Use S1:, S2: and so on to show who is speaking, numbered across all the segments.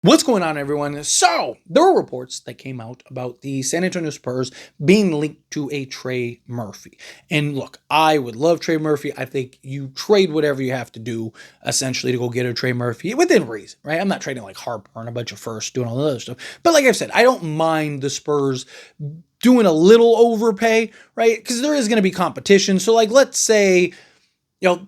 S1: What's going on, everyone? So, there were reports that came out about the San Antonio Spurs being linked to a Trey Murphy. And look, I would love Trey Murphy. I think you trade whatever you have to do, essentially, to go get a Trey Murphy within reason, right? I'm not trading like Harper and a bunch of firsts, doing all the other stuff. But like I've said, I don't mind the Spurs doing a little overpay, right? Because there is going to be competition. So, like, let's say, you know,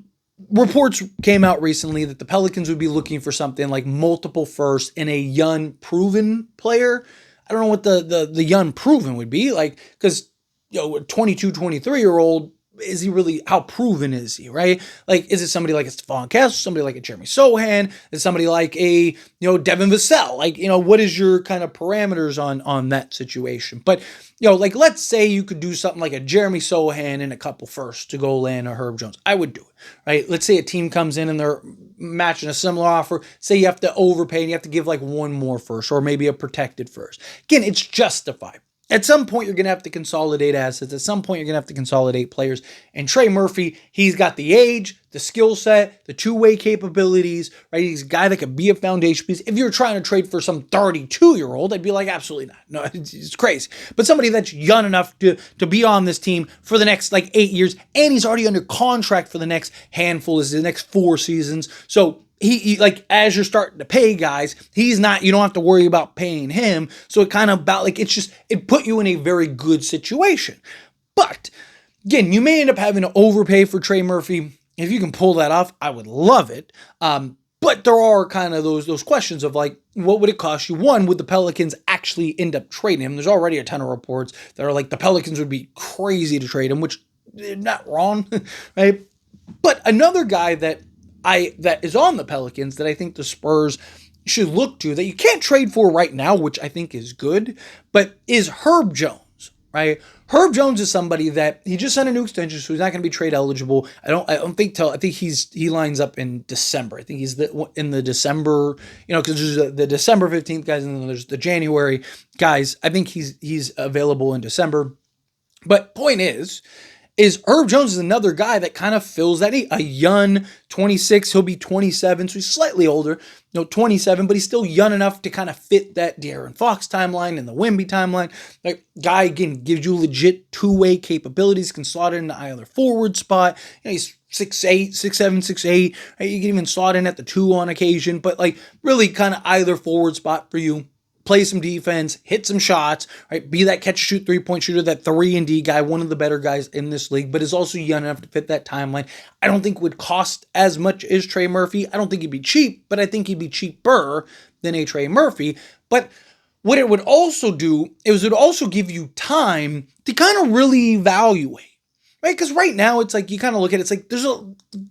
S1: reports came out recently that the Pelicans would be looking for something like multiple firsts in a young proven player. I don't know what the young proven would be like, because a 22, 23-year old, is he really, how proven is he, right? Like, is it somebody like a Stephon Castle, somebody like a Jeremy Sohan, is somebody like a, Devin Vassell? Like, what is your kind of parameters on that situation? But, like, let's say you could do something like a Jeremy Sohan and a couple firsts to go land a Herb Jones. I would do it, right? Let's say a team comes in and they're matching a similar offer. Say you have to overpay and you have to give like one more first or maybe a protected first. Again, it's justified. At some point, you're going to have to consolidate assets. At some point, you're going to have to consolidate players. And Trey Murphy, he's got the age, the skill set, the two-way capabilities, right? He's a guy that could be a foundation piece. If you're trying to trade for some 32-year-old, I'd be like, absolutely not. No, it's crazy. But somebody that's young enough to be on this team for the next, 8 years, and he's already under contract for the next handful, is the next 4 seasons. So, he like, as you're starting to pay guys, he's not, you don't have to worry about paying him. So it kind of about like, it put you in a very good situation. But again, you may end up having to overpay for Trey Murphy. If you can pull that off, I would love it. But there are kind of those questions of like, what would it cost you? One, would the Pelicans actually end up trading him? There's already a ton of reports that are like the Pelicans would be crazy to trade him, which they're not wrong, right? But another guy that is on the Pelicans that I think the Spurs should look to, that you can't trade for right now, which I think is good, but is Herb Jones, right? Herb Jones is somebody that he just signed a new extension, so he's not going to be trade eligible. I think he lines up in December. I think he's in the December, because there's the December 15th guys and then there's the January guys. I think he's available in December. But point is Herb Jones is another guy that kind of fills that need. A young 26, he'll be 27, so he's slightly older, 27, but he's still young enough to kind of fit that De'Aaron Fox timeline and the Wemby timeline. Like, guy, again, gives you legit two-way capabilities, can slot in either forward spot. He's 6'8", 6'7", 6'8". Right? You can even slot in at the 2 on occasion, but like really kind of either forward spot for you. Play some defense, hit some shots, right? Be that catch-and-shoot three-point shooter, that 3-and-D guy, one of the better guys in this league, but is also young enough to fit that timeline. I don't think would cost as much as Trey Murphy. I don't think he'd be cheap, but I think he'd be cheaper than a Trey Murphy. But what it would also do is it would also give you time to kind of really evaluate, right? Because right now it's like you kind of look at it, it's like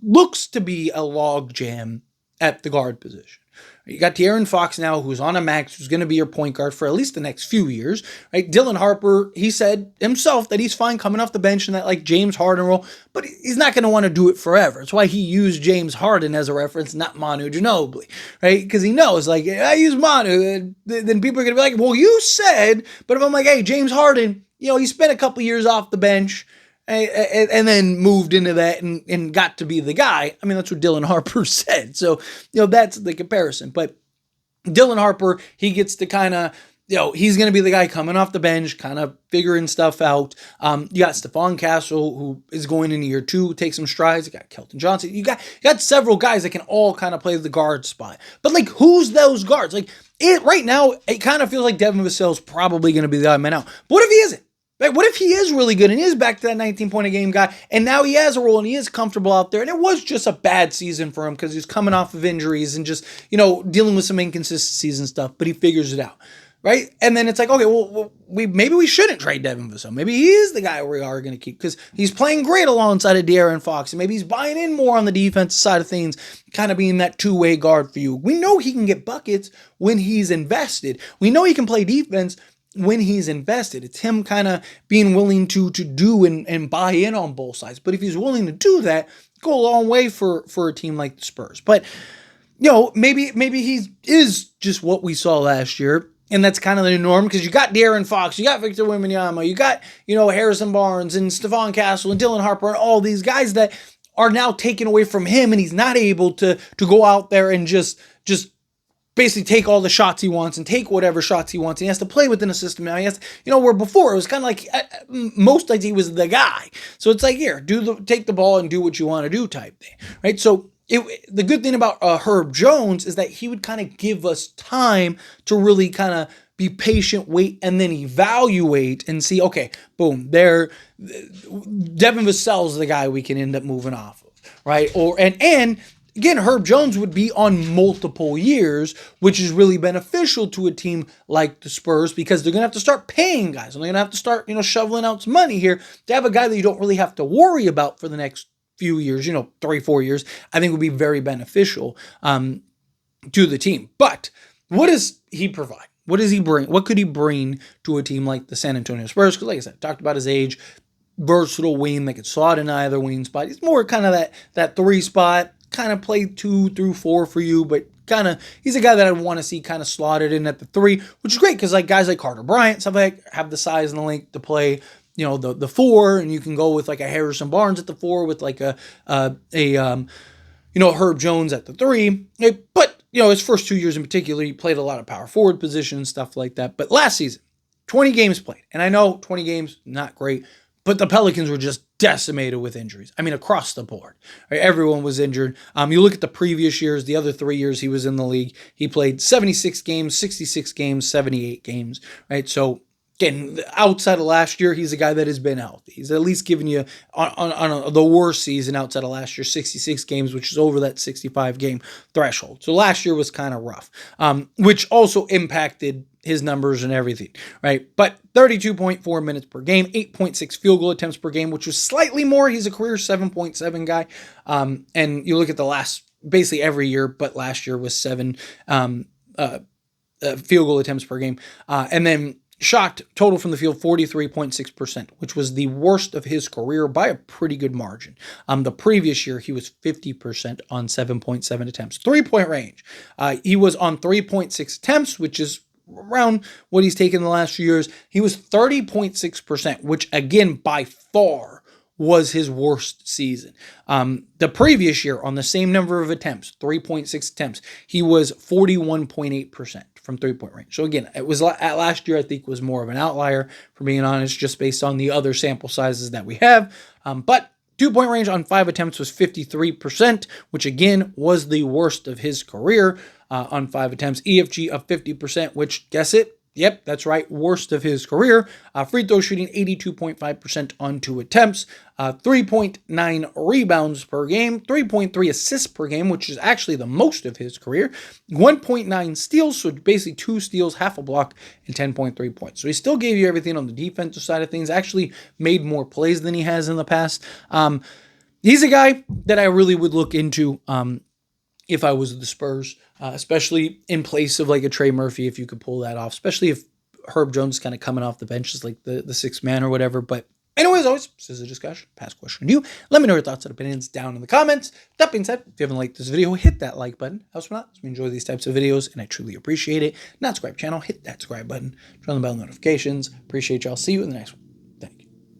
S1: looks to be a log jam at the guard position. You got De'Aaron Fox now, who's on a max, who's going to be your point guard for at least the next few years, right? Dylan Harper, he said himself that he's fine coming off the bench in that like James Harden role, but he's not going to want to do it forever. That's why he used James Harden as a reference, not Manu Ginobili, right? Because he knows, like, I use Manu, then people are going to be like, well, you said, but if I'm like, hey, James Harden, he spent a couple years off the bench, and then moved into that and got to be the guy. I mean, that's what Dylan Harper said. So, that's the comparison. But Dylan Harper, he gets to kind of, he's going to be the guy coming off the bench, kind of figuring stuff out. You got Stephon Castle, who is going into year 2, take some strides. You got Kelton Johnson. You got several guys that can all kind of play the guard spot. But, like, who's those guards? Like, right now, it kind of feels like Devin Vassell's probably going to be the guy man out. But what if he isn't? Like, what if he is really good and is back to that 19-point-a-game guy, and now he has a role and he is comfortable out there, and it was just a bad season for him because he's coming off of injuries and just, dealing with some inconsistencies and stuff, but he figures it out, right? And then it's like, okay, well maybe we shouldn't trade Devin Vassell. Maybe he is the guy we are going to keep because he's playing great alongside of De'Aaron Fox, and maybe he's buying in more on the defensive side of things, kind of being that two-way guard for you. We know he can get buckets when he's invested. We know he can play defense when he's invested. It's him kind of being willing to do and buy in on both sides. But if he's willing to do that, go a long way for a team like the Spurs. But, maybe he is just what we saw last year. And that's kind of the norm because you got De'Aaron Fox, you got Victor Wembanyama, you got, Harrison Barnes and Stephon Castle and Dylan Harper and all these guys that are now taken away from him, and he's not able to go out there and just basically take all the shots he wants and take whatever shots he wants. He has to play within a system now. He has to, where before it was kind of like most nights he was the guy. So it's like, here, take the ball and do what you want to do type thing, right? So the good thing about Herb Jones is that he would kind of give us time to really kind of be patient, wait, and then evaluate and see, okay, boom, Devin Vassell's the guy we can end up moving off of, right? And again, Herb Jones would be on multiple years, which is really beneficial to a team like the Spurs because they're going to have to start paying guys. And they're going to have to start, shoveling out some money here to have a guy that you don't really have to worry about for the next few years, 3-4 years, I think would be very beneficial to the team. But what does he provide? What does he bring? What could he bring to a team like the San Antonio Spurs? Because like I said, I talked about his age, versatile wing that could slot in either wing spot. He's more kind of that 3 spot, kind of play 2 through 4 for you, but kind of he's a guy that I want to see kind of slotted in at the 3, which is great because like guys like Carter Bryant, stuff like have the size and the length to play, the 4, and you can go with like a Harrison Barnes at the 4 with like a Herb Jones at the 3. But his first 2 years in particular, he played a lot of power forward positions, stuff like that. But last season, 20 games played, and I know 20 games not great. But the Pelicans were just decimated with injuries. I mean, across the board. Right? Everyone was injured. You look at the previous years, the other 3 years he was in the league, he played 76 games, 66 games, 78 games. Right? So, again, outside of last year, he's a guy that has been healthy. He's at least given you, on the worst season outside of last year, 66 games, which is over that 65-game threshold. So last year was kind of rough, which also impacted his numbers and everything, right? But 32.4 minutes per game, 8.6 field goal attempts per game, which was slightly more. He's a career 7.7 guy. And you look at the last, basically every year, but last year was 7 field goal attempts per game. And then shot total from the field 43.6%, which was the worst of his career by a pretty good margin. The previous year, he was 50% on 7.7 attempts. 3-point range. He was on 3.6 attempts, which is around what he's taken the last few years. He was 30.6%, which again, by far was his worst season. The previous year on the same number of attempts, 3.6 attempts, he was 41.8% from 3-point range. So again, it was last year, I think was more of an outlier for being honest, just based on the other sample sizes that we have. But 2-point range on 5 attempts was 53%, which again was the worst of his career on 5 attempts. EFG of 50%, which guess it? Yep, that's right. Worst of his career. Free throw shooting 82.5% on 2 attempts. 3.9 rebounds per game. 3.3 assists per game, which is actually the most of his career. 1.9 steals, so basically 2 steals, half a block, and 10.3 points. So he still gave you everything on the defensive side of things. Actually made more plays than he has in the past. He's a guy that I really would look into if I was the Spurs, especially in place of like a Trey Murphy, if you could pull that off, especially if Herb Jones is kind of coming off the bench as like the 6th man or whatever. But anyways, always, this is a discussion, pass question to you. Let me know your thoughts and opinions down in the comments. That being said, if you haven't liked this video, hit that like button. Helps me out. We enjoy these types of videos, and I truly appreciate it. Not subscribe channel, hit that subscribe button. Turn on the bell notifications. Appreciate y'all. See you in the next one.